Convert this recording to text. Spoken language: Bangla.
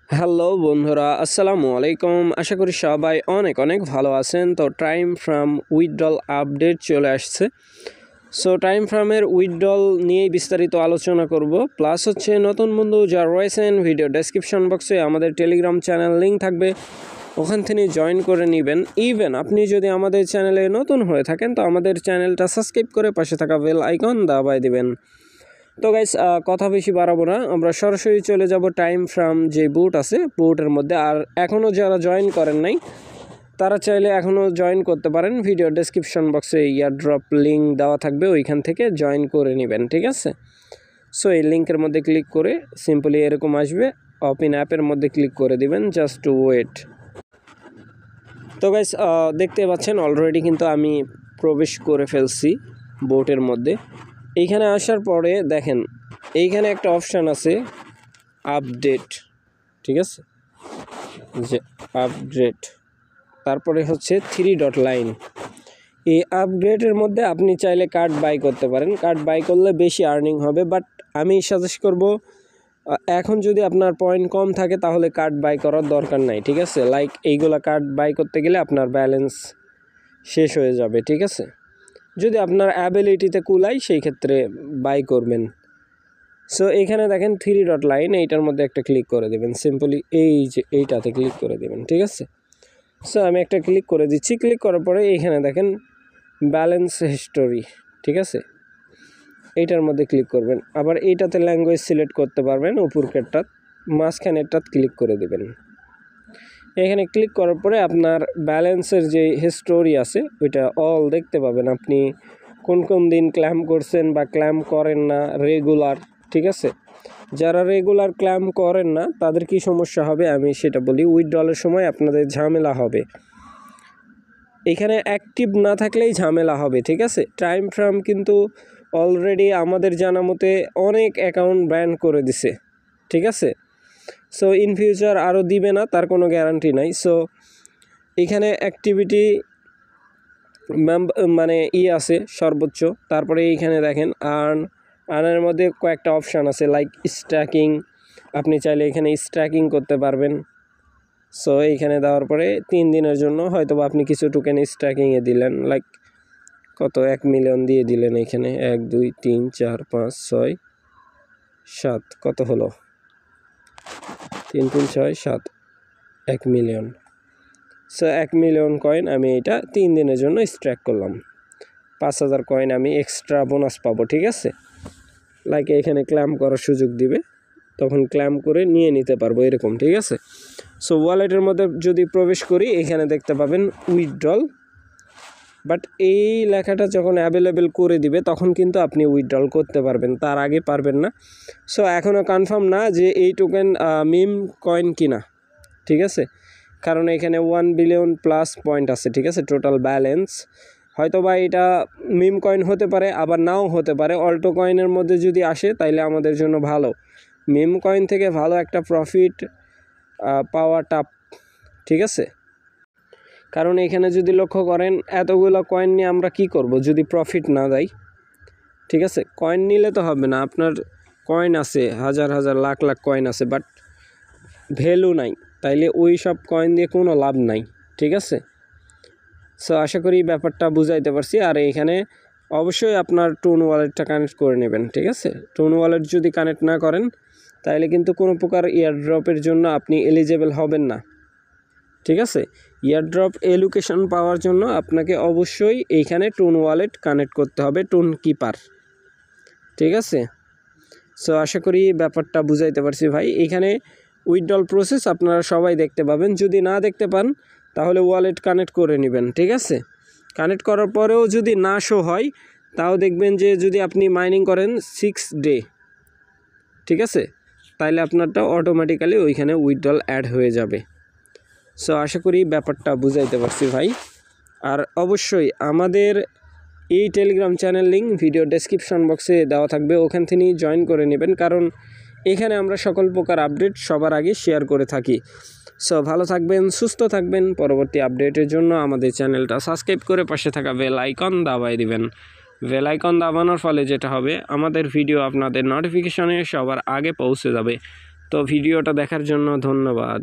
হ্যালো বন্ধুরা, আসসালামু আলাইকুম। আশা করি সবাই অনেক অনেক ভালো আছেন। তো টাইম ফ্রম উইথড্রল আপডেট চলে আসছে। সো টাইম ফ্রমের উইথড্রল নিয়েই বিস্তারিত আলোচনা করব। প্লাস হচ্ছে নতুন বন্ধু যারা রয়েছেন, ভিডিও ডেসক্রিপশন বক্সে আমাদের টেলিগ্রাম চ্যানেল লিঙ্ক থাকবে, ওখান থেকে জয়েন করে নেবেন। ইভেন আপনি যদি আমাদের চ্যানেলে নতুন হয়ে থাকেন তো আমাদের চ্যানেলটা সাবস্ক্রাইব করে পাশে থাকা বেল আইকন দাবায় দিবেন। তো গাইস, কথা বেশি বাড়াবো না, আমরা সরাসরি চলে যাব টাইম ফ্রম যে বুট আছে বুটের মধ্যে। আর এখনও যারা জয়েন করেন নাই তারা চাইলে এখনও জয়েন করতে পারেন। ভিডিও ডেসক্রিপশন বক্সে ইয়ারড্রপ লিঙ্ক দেওয়া থাকবে, ওইখান থেকে জয়েন করে নেবেন, ঠিক আছে। সো এই লিঙ্কের মধ্যে ক্লিক করে সিম্পলি এরকম আসবে, ওপেন অ্যাপের মধ্যে ক্লিক করে দিবেন, জাস্ট টু ওয়েট। তো গাইস, দেখতে পাচ্ছেন অলরেডি কিন্তু আমি প্রবেশ করে ফেলছি বোটের মধ্যে। এইখানে আসার পরে দেখেন এইখানে একটা অপশান আছে আপডেট, ঠিক আছে, যে আপডেট, তারপরে হচ্ছে 3 ডট লাইন। এই আপডেটের মধ্যে আপনি চাইলে কার্ড বাই করতে পারেন। কার্ড বাই করলে বেশি আর্নিং হবে, বাট আমি সাজেস্ট করব এখন যদি আপনার পয়েন্ট কম থাকে তাহলে কার্ড বাই করার দরকার নাই, ঠিক আছে। লাইক এইগুলা কার্ড বাই করতে গেলে আপনার ব্যালেন্স শেষ হয়ে যাবে, ঠিক আছে। যদি আপনার অ্যাবিলিটিতে কুলাই সেই ক্ষেত্রে বাই করবেন। সো এখানে দেখেন 3 ডট লাইন, এইটার মধ্যে একটা ক্লিক করে দেবেন সিম্পলি, এই যে এইটাতে ক্লিক করে দেবেন, ঠিক আছে। সো আমি একটা ক্লিক করে দিচ্ছি। ক্লিক করার পরে এইখানে দেখেন ব্যালেন্স হিস্টোরি, ঠিক আছে, এইটার মধ্যে ক্লিক করবেন। আবার এইটাতে ল্যাঙ্গুয়েজ সিলেক্ট করতে পারবেন, উপরকেরটা মাঝখানেরটা ক্লিক করে দেবেন। এখানে ক্লিক করার পরে আপনার ব্যালেন্সের যে হিস্টোরি আছে ওইটা অল দেখতে পাবেন, আপনি কোন কোন দিন ক্লেম করছেন বা ক্লেম করেন না রেগুলার, ঠিক আছে। যারা রেগুলার ক্লেম করেন না তাদের কি সমস্যা হবে আমি সেটা বলি। উইথড্রলের সময় আপনাদের ঝামেলা হবে, এখানে অ্যাক্টিভ না থাকলেই ঝামেলা হবে, ঠিক আছে। টাইম ফ্রেম কিন্তু অলরেডি আমাদের জানা মতে অনেক অ্যাকাউন্ট ব্যান করে দিছে, ঠিক আছে। সো ইন ফিউচার আরও দিবে না তার কোনো গ্যারান্টি নাই। সো এখানে অ্যাক্টিভিটি মানে আছে সর্বোচ্চ। তারপরে এইখানে দেখেন আর্নের মধ্যে কয়েকটা অপশান আছে, লাইক স্ট্যাকিং, আপনি চাইলে এখানে স্ট্যাকিং করতে পারবেন। সো এইখানে দেওয়ার পরে 3 দিনের জন্য হয়তো বা আপনি কিছু টোকেন স্ট্যাকিংয়ে দিলেন, লাইক কত 1 মিলিয়ন দিয়ে দিলেন। এখানে 1 2 3 4 5 6 7 কত হলো, 3 3 6 7 1 মিলিয়ন। সো 1 মিলিয়ন কয়েন আমি এটা 3 দিনের জন্য স্ট্র্যাক করলাম, 5000 কয়েন আমি এক্সট্রা বোনাস পাবো, ঠিক আছে। লাইক এখানে ক্লেম করার সুযোগ দিবে, তখন ক্লেম করে নিয়ে নিতে পারবো এরকম, ঠিক আছে। সো ওয়ালেটের মধ্যে যদি প্রবেশ করি এখানে দেখতে পাবেন উইথড্রল, বাট এই লেখাটা যখন অ্যাভেলেবেল করে দিবে তখন কিন্তু আপনি উইথড্রল করতে পারবেন, তার আগে পারবেন না। সো এখনও কনফার্ম না যে এই টোকেন মিম কয়েন কিনা, ঠিক আছে, কারণ এখানে 1 বিলিয়ন প্লাস পয়েন্ট আছে, ঠিক আছে, টোটাল ব্যালেন্স। হয়তো বা এটা মিম কয়েন হতে পারে, আবার নাও হতে পারে। অল্টো কয়েনের মধ্যে যদি আসে তাইলে আমাদের জন্য ভালো, মিম কয়েন থেকে ভালো একটা প্রফিট পাওয়া টাপ, ঠিক আছে। কারণ এখানে যদি লক্ষ্য করেন এতগুলো কয়েন নিয়ে আমরা কি করব যদি প্রফিট না দেয়, ঠিক আছে। কয়েন নিলে তো হবে না, আপনার কয়েন আছে হাজার হাজার লাখ লাখ কয়েন আছে, বাট ভ্যালু নাই, তাইলে ওই সব কয়েন দিয়ে কোনো লাভ নাই, ঠিক আছে। সো আশা করি ব্যাপারটা বুঝাইতে পারছি। আর এখানে অবশ্যই আপনার টোন ওয়ালেটটা কানেক্ট করে নেবেন, ঠিক আছে। টোন ওয়ালেট যদি কানেক্ট না করেন তাহলে কিন্তু কোনো প্রকার এয়ারড্রপের জন্য আপনি এলিজেবল হবেন না, ঠিক আছে। এয়ারড্রপ এলোকেশন পাওয়ার জন্য আপনাকে অবশ্যই এইখানে টোন ওয়ালেট কানেক্ট করতে হবে, টোন কিপার, ঠিক আছে। সো আশা করি ব্যাপারটা বুঝাইতে পারছি ভাই। এখানে উইথড্রল প্রসেস আপনারা সবাই দেখতে পাবেন, যদি না দেখতে পান তাহলে ওয়ালেট কানেক্ট করে নেবেন, ঠিক আছে। কানেক্ট করার পরেও যদি না শো হয় তাও দেখবেন যে যদি আপনি মাইনিং করেন 6 ডে, ঠিক আছে, তাইলে আপনারটা অটোমেটিক্যালি ওইখানে উইথড্রল অ্যাড হয়ে যাবে। সো আশা করি ব্যাপারটা বুঝাইতে পারছি ভাই। আর অবশ্যই আমাদের এই Telegram channel link video description বক্সে দেওয়া থাকবে, ওখান থেকেই জয়েন করে নেবেন, কারণ এখানে আমরা সকল প্রকার আপডেট সবার আগে শেয়ার করে থাকি। সো ভালো থাকবেন, সুস্থ থাকবেন। পরবর্তী আপডেটের জন্য আমাদের চ্যানেলটা সাবস্ক্রাইব করে পাশে থাকা বেল আইকন দাবাই দিবেন। বেল আইকন দাবানোর ফলে যেটা হবে আমাদের ভিডিও আপনাদের নোটিফিকেশনে সবার আগে পৌঁছে যাবে। তো ভিডিওটা দেখার জন্য ধন্যবাদ।